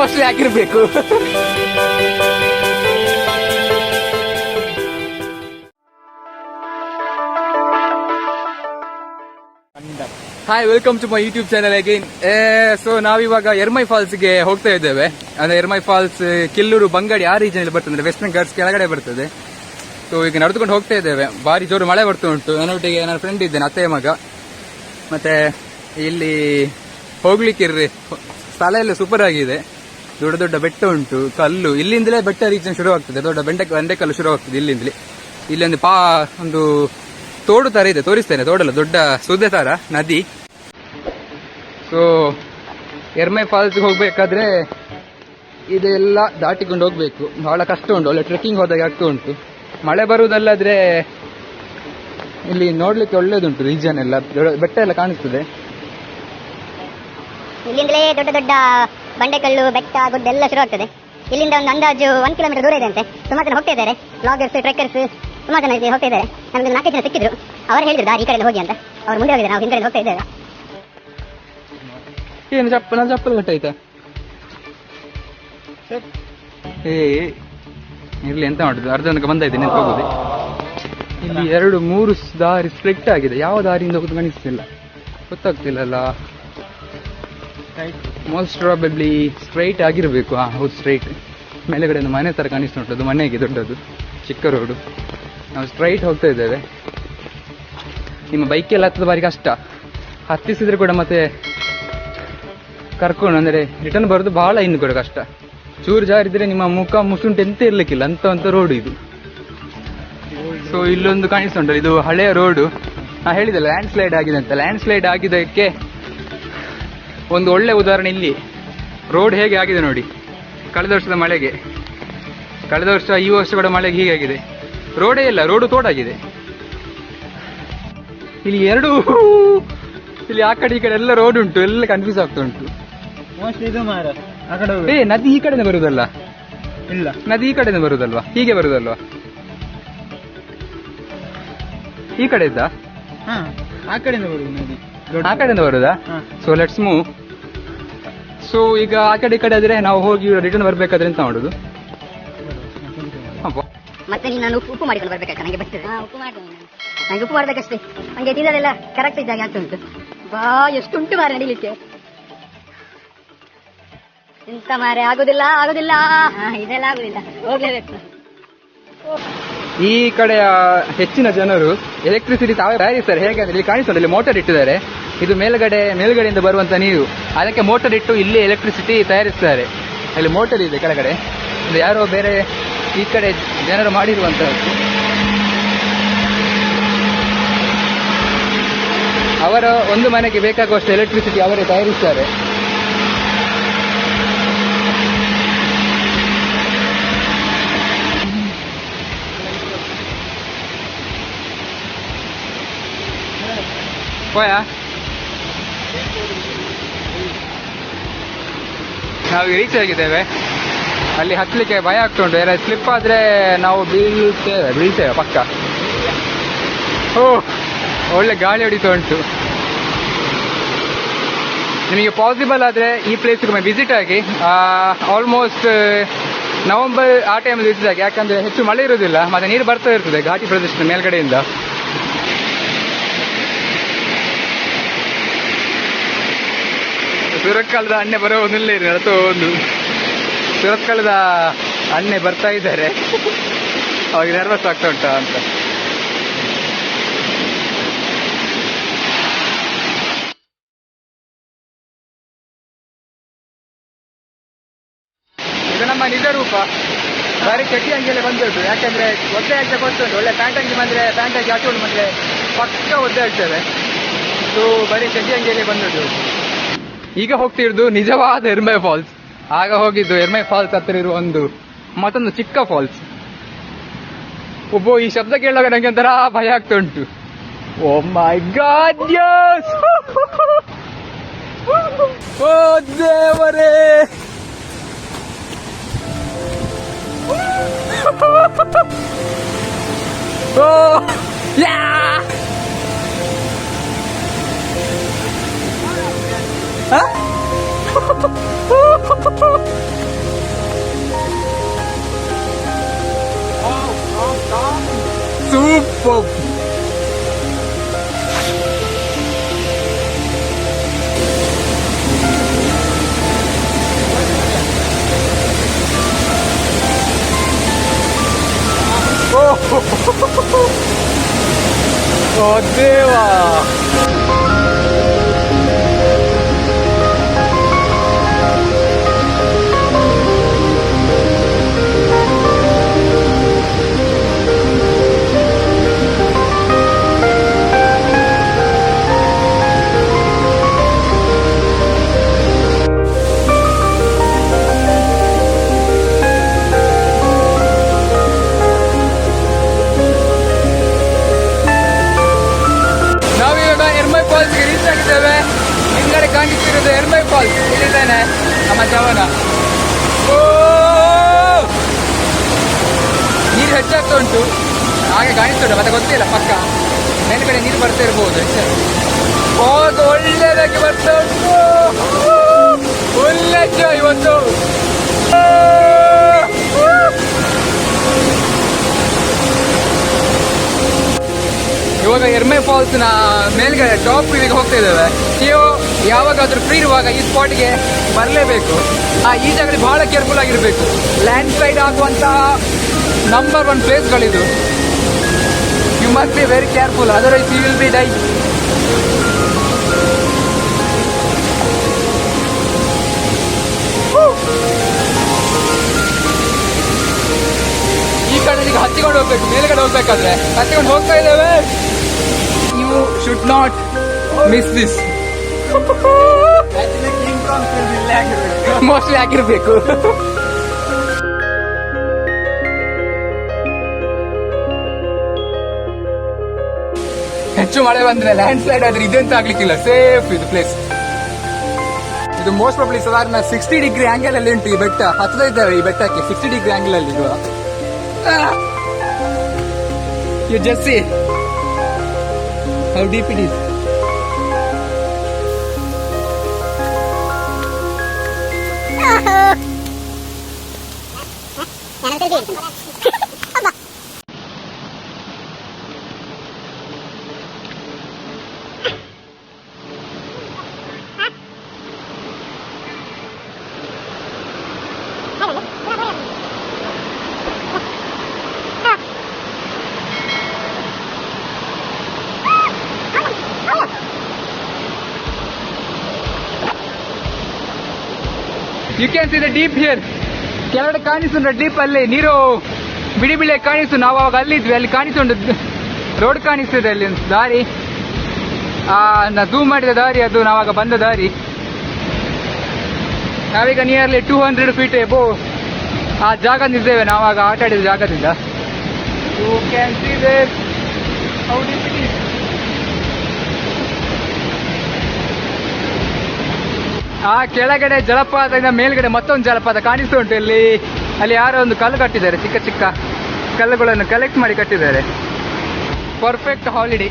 Mostly ಆಗಿರ್ಬೇಕು. Hi, welcome to my YouTube channel again. So ನಾವಿವಾಗ Ermai falls ಗೆ ಹೋಗ್ತಾ ಇದ್ದೇವೆ. ಅಂದ್ರೆ ಎರ್ಮೈ ಫಾಲ್ಸ್ ಕಿಲ್ಲೂರು, ಬಂಗಡಿ ಆ ರೀಜನ್ ಅಲ್ಲಿ ಬರ್ತದೆ, ವೆಸ್ಟರ್ನ್ ಘಾಟ್ಸ್ ಕೆಳಗಡೆ ಬರ್ತದೆ. ಸೊ ಈಗ ನಡೆದುಕೊಂಡು ಹೋಗ್ತಾ ಇದ್ದೇವೆ. ಬಾರಿ ಜೋರು ಮಳೆ ಬರ್ತಾ ಉಂಟು. ನನ್ನೊಟ್ಟಿಗೆ ನನ್ನ ಫ್ರೆಂಡ್ ಇದ್ದೇನೆ, ಅತ್ತೆಯ ಮಗ. ಮತ್ತೆ ಇಲ್ಲಿ ಹೋಗ್ಲಿಕ್ಕಿರ್ರಿ, ಸ್ಥಳ ಎಲ್ಲ ಸೂಪರ್ ಆಗಿದೆ. ದೊಡ್ಡ ದೊಡ್ಡ ಬೆಟ್ಟ ಉಂಟು, ಕಲ್ಲು. ಇಲ್ಲಿಂದಲೇ ಬೆಟ್ಟ ರೀಜನ್ ಶುರು ಆಗ್ತದೆ, ದೊಡ್ಡ ಬಂಡೆಕಲ್ಲು ಶುರು ಆಗ್ತದೆ ಇಲ್ಲಿಂದಲೇ. ಇಲ್ಲೊಂದು ಒಂದು ತೋಡು ತರ ಇದೆ, ತೋರಿಸ್ತೇನೆ. ತೋಡಲ್ಲ, ದೊಡ್ಡ ಸುದ್ದೆ ತರ ನದಿ. ಸೊ ಎರ್ಮೈ ಫಾಲ್ಸ್ ಹೋಗ್ಬೇಕಾದ್ರೆ ಇದೆಲ್ಲ ದಾಟಿಕೊಂಡು ಹೋಗ್ಬೇಕು. ಬಹಳ ಕಷ್ಟ ಉಂಟು, ಒಳ್ಳೆ ಟ್ರೆಕ್ಕಿಂಗ್ ಹೋದಾಗ ಆಗ್ತಾ ಉಂಟು. ಮಳೆ ಬರುವುದಲ್ಲಾದ್ರೆ ಇಲ್ಲಿ ನೋಡ್ಲಿಕ್ಕೆ ಒಳ್ಳೇದುಂಟು. ರೀಜನ್ ಎಲ್ಲ ಬೆಟ್ಟ ಎಲ್ಲ ಕಾಣಿಸ್ತದೆ. ಇಲ್ಲಿಂದಲೇ ದೊಡ್ಡ ದೊಡ್ಡ ಬಂಡೆಕಲ್ಲು, ಬೆಟ್ಟ, ಗುಡ್ಡ ಎಲ್ಲ ಶುರು ಆಗ್ತದೆ. ಇಲ್ಲಿಂದ ಒಂದು ಅಂದಾಜು 1 ಕಿಲೋಮೀಟರ್ ದೂರ ಇದೆ ಅಂತೆ. ಸುಮಾರು ಜನ ಹೋಗ್ತಾ ಇದ್ದಾರೆ, ಬ್ಲಾಗರ್ಸ್, ಟ್ರೆಕ್ಕರ್ಸ್, ಸುಮಾರು ಜನ ಹೋಗ್ತಾ ಇದ್ದಾರೆ. ನಮ್ಗೆ 4 ಜನ ಸಿಕ್ಕಿದ್ರು. ಅವರು ಹೇಳಿದ್ರು ದಾರಿ ಈ ಕಡೆ ಹೋಗಿ ಅಂತ. ಅವ್ರು ಮುಂದೆ ಹೋಗಿದ್ದಾರೆ, ನಾವು ಹಿಂದೆ ಹೋಗ್ತಾ ಇದ್ದೇವೆ. ಏನು ಚಪ್ಪಲ್ ಕಟ್ಟಾಯ್ತಾ? ಇರ್ಲಿ, ಎಂತ ಮಾಡುದು, ಅರ್ಧ ತನಕ ಬಂದಾಯ್ತು, ಹೋಗುದು. ಇಲ್ಲಿ 2-3 ದಾರಿ ಸ್ಪ್ಲಿಟ್ ಆಗಿದೆ. ಯಾವ ದಾರಿಯಿಂದ ಹೋಗುದು ಕಾಣಿಸ್ತಿಲ್ಲ, ಗೊತ್ತಾಗ್ತಿಲ್ಲಲ್ಲ. ಮೋಸ್ಟ್ ಪ್ರಾಬಬ್ಲಿ ಸ್ಟ್ರೈಟ್ ಆಗಿರ್ಬೇಕು. ಹೌದು, ಸ್ಟ್ರೈಟ್. ಮೇಲೆಗಡೆ ಒಂದು ಮನೆ ತರ ಕಾಣಿಸ್ತಾ ಉಂಟು, ಅದು ಮನೆಗೆ ದೊಡ್ಡದು, ಚಿಕ್ಕ ರೋಡು. ನಾವು ಸ್ಟ್ರೈಟ್ ಹೋಗ್ತಾ ಇದ್ದೇವೆ. ನಿಮ್ಮ ಬೈಕೆಲ್ಲ ಹತ್ತದ ಬಾರಿ ಕಷ್ಟ, ಹತ್ತಿಸಿದ್ರೆ ಕೂಡ ಮತ್ತೆ ಕರ್ಕೊಂಡು ಅಂದ್ರೆ ರಿಟರ್ನ್ ಬರೋದು ಬಹಳ ಇನ್ನು ಕೂಡ ಕಷ್ಟ. ಚೂರು ಜಾರಿದ್ರೆ ನಿಮ್ಮ ಮುಖ ಮುಸುಂಟು ಎಂತ ಇರ್ಲಿಕ್ಕಿಲ್ಲ ಅಂತ ರೋಡು ಇದು. ಸೊ ಇಲ್ಲೊಂದು ಕಾಣಿಸ್ತಾ ಉಂಟು, ಇದು ಹಳೆಯ ರೋಡು. ನಾ ಹೇಳಿದಲ್ಲ ಲ್ಯಾಂಡ್ ಸ್ಲೈಡ್ ಆಗಿದೆ ಅಂತ. ಲ್ಯಾಂಡ್ ಸ್ಲೈಡ್ ಆಗಿದ್ದಕ್ಕೆ ಒಂದು ಒಳ್ಳೆ ಉದಾಹರಣೆ ಇಲ್ಲಿ. ರೋಡ್ ಹೇಗೆ ಆಗಿದೆ ನೋಡಿ, ಕಳೆದ ವರ್ಷದ ಮಳೆಗೆ, ಕಳೆದ ವರ್ಷ ಈ ವರ್ಷ ಕೂಡ ಮಳೆಗೆ ಹೀಗಾಗಿದೆ. ರೋಡೇ ಇಲ್ಲ, ರೋಡು ತೋಡಾಗಿದೆ. ಇಲ್ಲಿ ಇಲ್ಲಿ ಆ ಕಡೆ ಈ ಕಡೆ ಎಲ್ಲ ರೋಡ್ ಉಂಟು, ಎಲ್ಲ ಕನ್ಫ್ಯೂಸ್ ಆಗ್ತಾ ಉಂಟು. ನದಿ ಈ ಕಡೆಯಿಂದ ಬರುದಲ್ಲ? ಇಲ್ಲ, ನದಿ ಈ ಕಡೆಯಿಂದ ಬರುದಲ್ವಾ? ಹೀಗೆ ಬರುದಲ್ವಾ? ಈ ಕಡೆ ಇದ್ದ ಆ ಕಡೆಯಿಂದ ಬರುದು ನದಿ, ಆ ಕಡೆಯಿಂದ ಬರುದಾ? So let's move. ಸೊ ಈಗ ಆ ಕಡೆ ಈ ಕಡೆ ಆದ್ರೆ ನಾವು ಹೋಗಿ ರಿಟರ್ನ್ ಬರ್ಬೇಕಾದ್ರೆ ಎಂತ ಮಾಡುದು? ಮತ್ತೆ ನಾನು ಉಪ್ಪು ಮಾಡಿಕೊಂಡು ಬರ್ಬೇಕಾಯ್ತಾ? ನನಗೆ ಬರ್ತದೆ ಉಪ್ಪು ಮಾಡ್ತೀನಿ. ನನಗೆ ಉಪ್ಪು ಮಾಡ್ಬೇಕಷ್ಟೇ. ನನಗೆ ತಿನ್ನೋದೆಲ್ಲ ಕರೆಕ್ಟ್ ಇದ್ದಾಗ ಆಗ್ತಾ ಉಂಟು. ಬಾ ಎಷ್ಟುಂಟು ಮಾರೆ ನಡಿಲಿಕ್ಕೆ. ಎಂತ ಮಾರೆ, ಆಗುದಿಲ್ಲ ಇದೆಲ್ಲ ಆಗುದಿಲ್ಲ, ಹೋಗ್ಲೇಬೇಕು. ಈ ಕಡೆಯ ಹೆಚ್ಚಿನ ಜನರು ಎಲೆಕ್ಟ್ರಿಸಿಟಿ ತಾವೇ ತಯಾರಿಸ್ತಾರೆ. ಹೇಗಂದ್ರೆ ಇಲ್ಲಿ ಕಾಣಿಸ್ತದೆ, ಇಲ್ಲಿ ಮೋಟರ್ ಇಟ್ಟಿದ್ದಾರೆ. ಇದು ಮೇಲ್ಗಡೆಯಿಂದ ಬರುವಂತ ನೀರು, ಅದಕ್ಕೆ ಮೋಟರ್ ಇಟ್ಟು ಇಲ್ಲಿ ಎಲೆಕ್ಟ್ರಿಸಿಟಿ ತಯಾರಿಸ್ತಾರೆ. ಅಲ್ಲಿ ಮೋಟರ್ ಇದೆ ಕೆಳಗಡೆ, ಇದು ಯಾರೋ ಬೇರೆ ಈ ಕಡೆ ಜನರು ಮಾಡಿರುವಂತಹದ್ದು. ಅವರ ಒಂದು ಮನೆಗೆ ಬೇಕಾಗುವಷ್ಟು ಎಲೆಕ್ಟ್ರಿಸಿಟಿ ಅವರೇ ತಯಾರಿಸ್ತಾರೆ. ನಾವು ರೀಚ್ ಆಗಿದ್ದೇವೆ. ಅಲ್ಲಿ ಹತ್ತಲಿಕ್ಕೆ ಭಯ ಆಗ್ತಾ ಉಂಟು, ಯಾರಾದ್ರು ಸ್ಲಿಪ್ ಆದ್ರೆ ನಾವು ಬೀಳ್ತೇವೆ ಪಕ್ಕ. ಒಳ್ಳೆ ಗಾಳಿ ಹೊಡಿತಾ ಉಂಟು. ನಿಮಗೆ ಪಾಸಿಬಲ್ ಆದ್ರೆ ಈ ಪ್ಲೇಸ್ಗೆ ವಿಸಿಟ್ ಆಗಿ. ಆಲ್ಮೋಸ್ಟ್ ನವೆಂಬರ್ ಆ ಟೈಮಲ್ಲಿ ವಿಸಿಟ್ ಆಗಿ, ಯಾಕಂದ್ರೆ ಹೆಚ್ಚು ಮಳೆ ಇರೋದಿಲ್ಲ, ಮತ್ತೆ ನೀರು ಬರ್ತಾ ಇರ್ತದೆ ಘಾಟಿ ಪ್ರದೇಶದ ಮೇಲ್ಗಡೆಯಿಂದ. ಸುರತ್ಕಲದ ಅಣ್ಣೆ ಬರೋ ಒಂದಿಲ್ಲ ಅಥವಾ ಒಂದು ಸುರತ್ಕಲದ ಅಣ್ಣೆ ಬರ್ತಾ ಇದ್ದಾರೆ. ಅವಾಗ ನರ್ವಸ್ ಆಗ್ತಾ ಉಂಟಾ ಅಂತ. ಇದು ನಮ್ಮ ನಿಜ ರೂಪ. ಬಾರಿ ಚಟಿ ಅಂಗಿಯಲ್ಲೇ ಬಂದುಂಟು, ಯಾಕಂದ್ರೆ ಒದ್ದೆ ಹಾಕಿ ಗೊತ್ತುಂಟು. ಒಳ್ಳೆ ಪ್ಯಾಂಟ್ ಅಂಗಿ ಬಂದ್ರೆ, ಪ್ಯಾಂಟ್ ಹಾಕಿ ಹಾಕೊಂಡು ಬಂದ್ರೆ ಪಕ್ಕ ಒದ್ದೆ ಆಗ್ತದೆ. ಇದು ಬರೀ ಚಟಿ ಅಂಗಿಯಲ್ಲೇ ಬಂದುಂಟು. ಈಗ ಹೋಗ್ತಿರೋದು ನಿಜವಾದ ಎರ್ಮೈ ಫಾಲ್ಸ್. ಆಗ ಹೋಗಿದ್ದು ಎರ್ಮೈ ಫಾಲ್ಸ್ ಹತ್ತಿರ ಇರುವ ಮತ್ತೊಂದು ಚಿಕ್ಕ ಫಾಲ್ಸ್. ಈ ಶಬ್ದ ಕೇಳುವಾಗ ನಂಗೆ ಒಂಥರ ಭಯ ಆಗ್ತಾ ಉಂಟು. ಓ ಮೈ ಗಾಡ್, ಯಸ್! ಓ ದೇವರೇ! ಓ ಯಾ! ಸೂಪರ್. ಓ ದೇವಾ, ನಾವಿವಾಗ ಎರ್ಮೈ ಫಾಲ್ಸ್ಗೆ ರೀಚ್ ಆಗಿದ್ದೇವೆ. ಹಿಂದ್ಗಡೆ ಕಾಣಿಸ್ತಿರೋದು ಎರ್ಮೈ ಫಾಲ್ಸ್. ಇಲ್ಲಿದ್ದಾನೆ ನಮ್ಮ ಜವನ. ಓ, ನೀರು ಹೆಚ್ಚಾಗ್ತಾ ಉಂಟು, ಹಾಗೆ ಕಾಣಿಸ್ತುಂಟು, ಮತ್ತೆ ಗೊತ್ತಿಲ್ಲ ಪಕ್ಕ ಮೇಲ್ಗಡೆ ನೀರು ಬರ್ತಾ ಇರ್ಬೋದು. ಹೌದು, ಒಳ್ಳೆದಾಗಿ ಬರ್ತಾ ಉಂಟು. ಒಳ್ಳೆ ಇವತ್ತು. ಇವಾಗ ಎರ್ಮೈ ಫಾಲ್ಸ್ ನ ಮೇಲ್ಗಡೆ ಟಾಪ್ ವ್ಯೂಗೆ ಹೋಗ್ತಾ ಇದ್ದೇವೆ. ನೀವು ಯಾವಾಗಾದ್ರೂ ಫ್ರೀ ಇರುವಾಗ ಈ ಸ್ಪಾಟ್ಗೆ ಬರಲೇಬೇಕು. ಈ ಜಾಗದಲ್ಲಿ ಬಹಳ ಕೇರ್ಫುಲ್ ಆಗಿರ್ಬೇಕು. ಲ್ಯಾಂಡ್ ಸ್ಲೈಡ್ ಆಗುವಂತ ನಂಬರ್ 1 ಪ್ಲೇಸ್ಗಳಿದು. You must be very careful, otherwise you will be die. ಈ ಕಡೆ ಈಗ ಹತ್ತಿಕೊಂಡು ಹೋಗ್ಬೇಕು, ಮೇಲ್ಗಡೆ ಹೋಗ್ಬೇಕಾದ್ರೆ ಹತ್ತಿಕೊಂಡು ಹೋಗ್ತಾ ಇದ್ದೇವೆ. You should not miss this. Mostly ಆಗಿರ್ಬೇಕು. ಹೆಚ್ಚು ಮಳೆ ಬಂದ್ರೆ ಲ್ಯಾಂಡ್ ಸ್ಲೈಡ್ ಆದ್ರೆ ಇದೆಂತ ಆಗ್ಲಿಕ್ಕಿಲ್ಲ. ಸೇಫ್ ಇದು ಪ್ಲೇಸ್. ಇದು ಮೋಸ್ಟ್ ಪ್ರಾಬ್ಲಿ ಸಾಧಾರಣ 60 ಡಿಗ್ರಿ ಆಂಗಲ್ ಅಲ್ಲಿ ಉಂಟು ಈ ಬೆಟ್ಟ. ಹತ್ತದ ಇದ್ದೇವೆ ಈ ಬೆಟ್ಟಕ್ಕೆ 60 ಡಿಗ್ರಿ ಆಂಗಲ್ ಅಲ್ಲಿ ಇರುವ. You just see how deep it is. You can see the deep here. ಕೆಳಗಡೆ ಕಾಣಿಸುಂಟ ಡೀಪ್ ಅಲ್ಲಿ ನೀರು ಬಿಡಿ ಬಿಳಿ ಕಾಣಿಸ್ತು. ನಾವು ಅವಾಗ ಅಲ್ಲಿದ್ವಿ, ಅಲ್ಲಿ ಕಾಣಿಸುಂಟು ರೋಡ್ ಕಾಣಿಸ್ತದೆ ಅಲ್ಲಿ ಒಂದು ದಾರಿ. ನಾ ಝೂಮ್ ಮಾಡಿದ ದಾರಿ ಅದು, ನಾವಾಗ ಬಂದ ದಾರಿ. ನಾವೀಗ ನಿಯರ್ಲಿ 200 ಫೀಟ್ ಎಬೋ ಆ ಜಾಗದಿದ್ದೇವೆ, ನಾವಾಗ ಆಟ ಆಡಿದ ಜಾಗದಿಂದ. You can see there how deep it is. ಆ ಕೆಳಗಡೆ ಜಲಪಾತದಿಂದ ಮೇಲ್ಗಡೆ ಮತ್ತೊಂದು ಜಲಪಾತ ಕಾಣಿಸ್ತಾ ಉಂಟು ಇಲ್ಲಿ. ಅಲ್ಲಿ ಯಾರೋ ಒಂದು ಕಲ್ಲು ಕಟ್ಟಿದ್ದಾರೆ, ಚಿಕ್ಕ ಚಿಕ್ಕ ಕಲ್ಲುಗಳನ್ನು ಕಲೆಕ್ಟ್ ಮಾಡಿ ಕಟ್ಟಿದ್ದಾರೆ. Perfect holiday.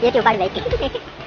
YouTube